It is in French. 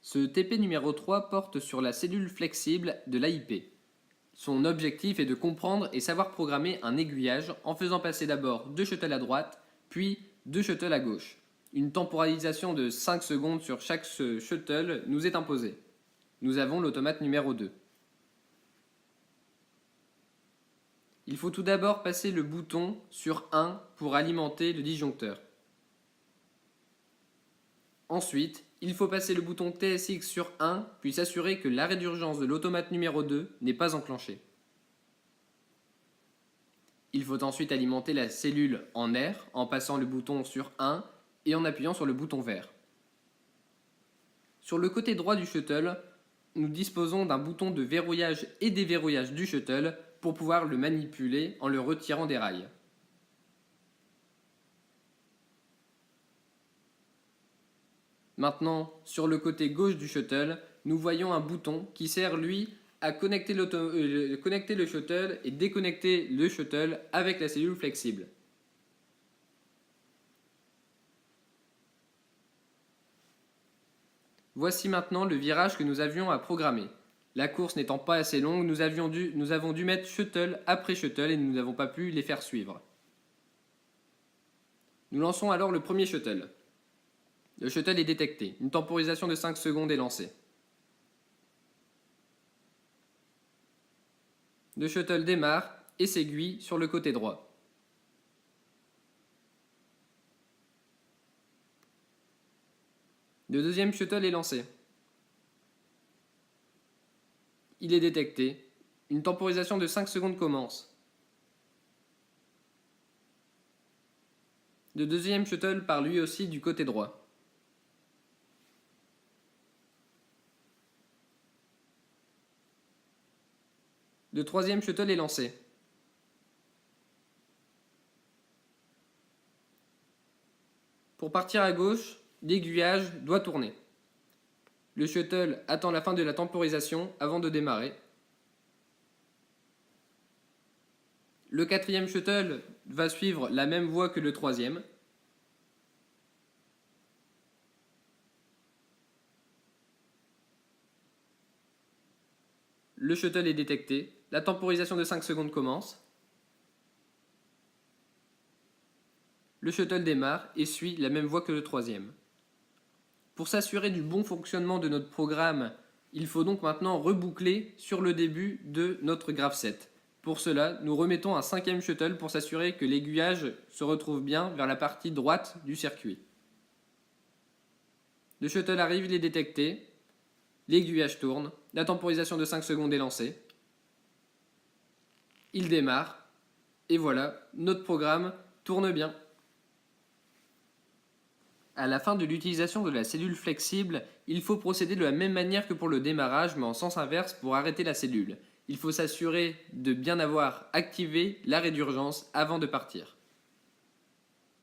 Ce TP numéro 3 porte sur la cellule flexible de l'AIP. Son objectif est de comprendre et savoir programmer un aiguillage en faisant passer d'abord 2 shuttles à droite, puis 2 shuttles à gauche. Une temporalisation de 5 secondes sur chaque shuttle nous est imposée. Nous avons l'automate numéro 2. Il faut tout d'abord passer le bouton sur 1 pour alimenter le disjoncteur. Ensuite, il faut passer le bouton TSX sur 1, puis s'assurer que l'arrêt d'urgence de l'automate numéro 2 n'est pas enclenché. Il faut ensuite alimenter la cellule en air en passant le bouton sur 1 et en appuyant sur le bouton vert. Sur le côté droit du shuttle, nous disposons d'un bouton de verrouillage et déverrouillage du shuttle pour pouvoir le manipuler en le retirant des rails. Maintenant, sur le côté gauche du shuttle, nous voyons un bouton qui sert, lui, à connecter le shuttle et déconnecter le shuttle avec la cellule flexible. Voici maintenant le virage que nous avions à programmer. La course n'étant pas assez longue, nous avons dû mettre shuttle après shuttle et nous n'avons pas pu les faire suivre. Nous lançons alors le premier shuttle. Le shuttle est détecté. Une temporisation de 5 secondes est lancée. Le shuttle démarre et s'aiguille sur le côté droit. Le deuxième shuttle est lancé. Il est détecté. Une temporisation de 5 secondes commence. Le deuxième shuttle part lui aussi du côté droit. Le troisième shuttle est lancé. Pour partir à gauche, l'aiguillage doit tourner. Le shuttle attend la fin de la temporisation avant de démarrer. Le quatrième shuttle va suivre la même voie que le troisième. Le shuttle est détecté. La temporisation de 5 secondes commence. Le shuttle démarre et suit la même voie que le troisième. Pour s'assurer du bon fonctionnement de notre programme, il faut donc maintenant reboucler sur le début de notre graph-set. Pour cela, nous remettons un 5e shuttle pour s'assurer que l'aiguillage se retrouve bien vers la partie droite du circuit. Le shuttle arrive, il est détecté. L'aiguillage tourne. La temporisation de 5 secondes est lancée. Il démarre. Et voilà, notre programme tourne bien. À la fin de l'utilisation de la cellule flexible, il faut procéder de la même manière que pour le démarrage, mais en sens inverse pour arrêter la cellule. Il faut s'assurer de bien avoir activé l'arrêt d'urgence avant de partir.